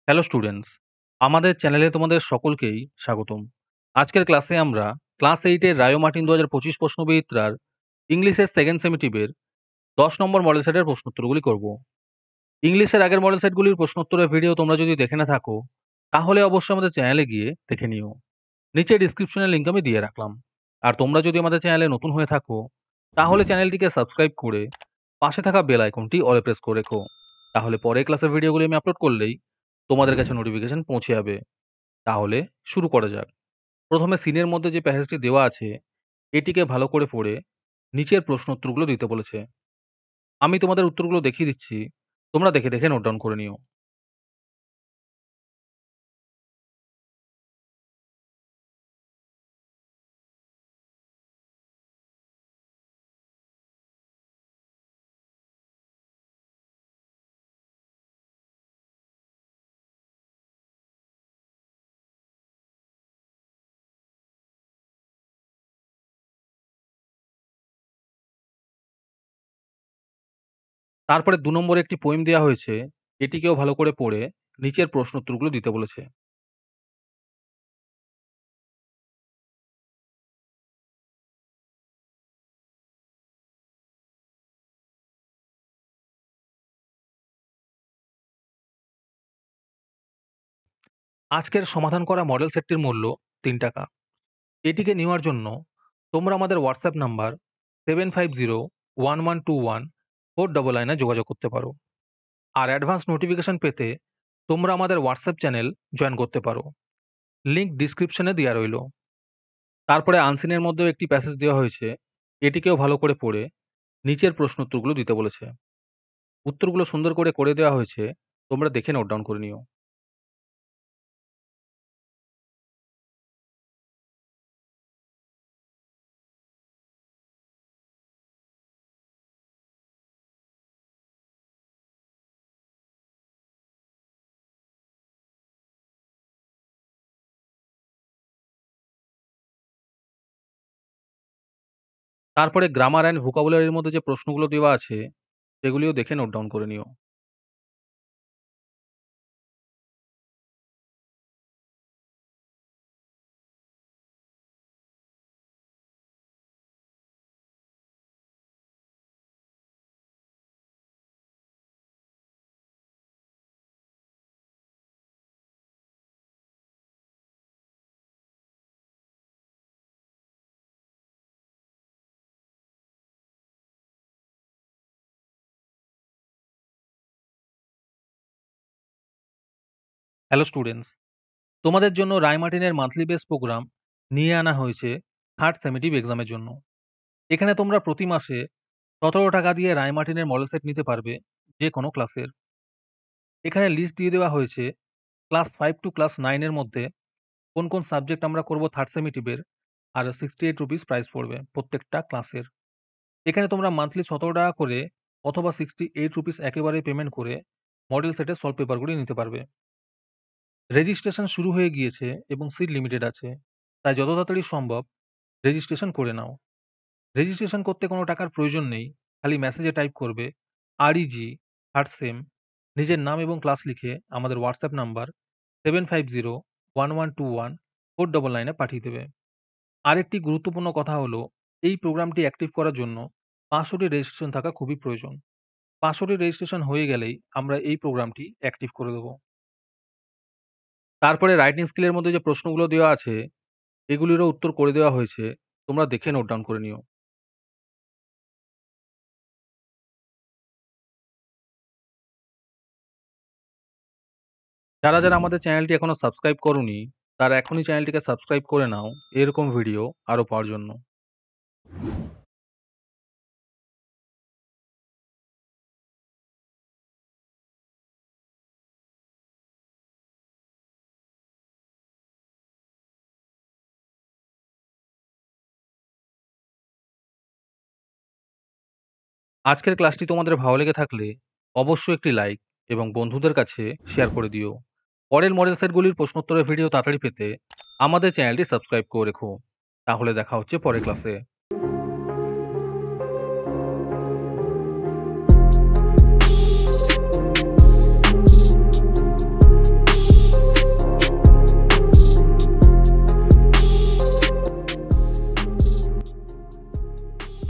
Hello students, আমাদের চ্যানেলে তোমাদের সকলকেই স্বাগতম। আজকের ক্লাসে আমরা ক্লাস 8 এর রায়ো মার্টিন ২০২৫ প্রশ্নবিচিত্রার ইংলিশের সেকেন্ড সেমিটিভের ১০ নম্বর মডেল সেটের প্রশ্নোত্তরগুলি করব। ইংলিশের আগের মডেল সেটগুলির প্রশ্নোত্তরের ভিডিও তোমরা যদি দেখে না থাকো, তাহলে অবশ্যই আমাদের চ্যানেলে গিয়ে দেখে নিও। নিচে ডিসক্রিপশনের লিঙ্ক আমি দিয়ে রাখলাম। আর তোমরা যদি আমাদের চ্যানেলে নতুন হয়ে থাকো, তাহলে চ্যানেলটিকে সাবস্ক্রাইব করে পাশে থাকা বেল আইকনটি অলে প্রেস করে রেখো। তাহলে পরের ক্লাসের ভিডিওগুলি আমি আপলোড করলেই তোমাদের কাছে নোটিফিকেশন পৌঁছে যাবে। তাহলে শুরু করা যাক। প্রথমে সিনের মধ্যে যে প্যাসেজটি দেওয়া আছে, এটিকে ভালো করে পড়ে নিচের প্রশ্ন উত্তরগুলো দিতে বলেছে। আমি তোমাদের উত্তরগুলো দেখিয়ে দিচ্ছি। তোমরা দেখে দেখে নোট ডাউন করে নিও। তারপরে ২ নম্বরে একটি পোয়েম দেওয়া হয়েছে। এটিকেও ভালো করে পড়ে নিচের প্রশ্ন উত্তরগুলো দিতে বলেছে। আজকের সমাধান করা মডেল সেটটির মূল্য ৳৩। এটিকে নেওয়ার জন্য তোমরা আমাদের হোয়াটসঅ্যাপ নাম্বার 7501121499 এ যোগাযোগ করতে পারো। আর অ্যাডভান্স নোটিফিকেশন পেতে তোমরা আমাদের হোয়াটসঅ্যাপ চ্যানেল জয়েন করতে পারো। লিংক ডিসক্রিপশনে দেওয়া রইল। তারপরে আনসিনের মধ্যেও একটি প্যাসেজ দেওয়া হয়েছে। এটিকেও ভালো করে পড়ে নিচের প্রশ্ন উত্তরগুলো দিতে বলেছে। উত্তরগুলো সুন্দর করে দেওয়া হয়েছে। তোমরা দেখে নোট ডাউন করে নিও। তারপরে গ্রামার অ্যান্ড ভোকাবুলারির মধ্যে যে প্রশ্নগুলো দেওয়া আছে, সেগুলিও দেখে নোট ডাউন করে নিও। হ্যালো স্টুডেন্টস, তোমাদের জন্য রায়মার্টিনের মান্থলি বেস প্রোগ্রাম নিয়ে আনা হয়েছে থার্ড সেমেটিভ এক্সামের জন্য। এখানে তোমরা প্রতি মাসে ৳১৭ দিয়ে রায়মার্টিনের মডেল সেট নিতে পারবে যে কোনো ক্লাসের। এখানে লিস্ট দিয়ে দেওয়া হয়েছে ক্লাস 5 টু ক্লাস 9 এর মধ্যে কোন সাবজেক্ট আমরা করব থার্ড সেমেটিভের, আর ₹68 প্রাইস পড়বে প্রত্যেকটা ক্লাসের। এখানে তোমরা মান্থলি ৳১৭ করে অথবা ₹68 একেবারে পেমেন্ট করে মডেল সেটের সলভ পেপারগুলি নিতে পারবে। রেজিস্ট্রেশন শুরু হয়ে গিয়েছে এবং সিট লিমিটেড আছে। তাই যত তাড়াতাড়ি সম্ভব রেজিস্ট্রেশন করে নাও। রেজিস্ট্রেশন করতে কোনো টাকার প্রয়োজন নেই। খালি মেসেজে টাইপ করবে REG থার্ড সেম, নিজের নাম এবং ক্লাস লিখে আমাদের হোয়াটসঅ্যাপ নাম্বার 7501121499 এ পাঠিয়ে দেবে। আরেকটি গুরুত্বপূর্ণ কথা হলো, এই প্রোগ্রামটি অ্যাক্টিভ করার জন্য ৫০০টি রেজিস্ট্রেশন থাকা খুবই প্রয়োজন। ৫০০টি রেজিস্ট্রেশন হয়ে গেলেই আমরা এই প্রোগ্রামটি অ্যাক্টিভ করে দেব। তারপরে রাইটিং স্কিলের মধ্যে যে প্রশ্নগুলো দেওয়া আছে, এগুলিরও উত্তর করে দেওয়া হয়েছে। তোমরা দেখে নোট ডাউন করে নিও। যারা আমাদের চ্যানেলটি এখনো সাবস্ক্রাইব করোনি, তারা এখনই চ্যানেলটিকে সাবস্ক্রাইব করে নাও এরকম ভিডিও আরও পাওয়ার জন্য। আজকের ক্লাসটি তোমাদের ভালো লেগে থাকলে অবশ্যই একটি লাইক এবং বন্ধুদের কাছে শেয়ার করে দিও। পরের মডেল সেটগুলির প্রশ্নোত্তরের ভিডিও তাড়াতাড়ি পেতে আমাদের চ্যানেলটি সাবস্ক্রাইব করে রেখো। তাহলে দেখা হচ্ছে পরের ক্লাসে।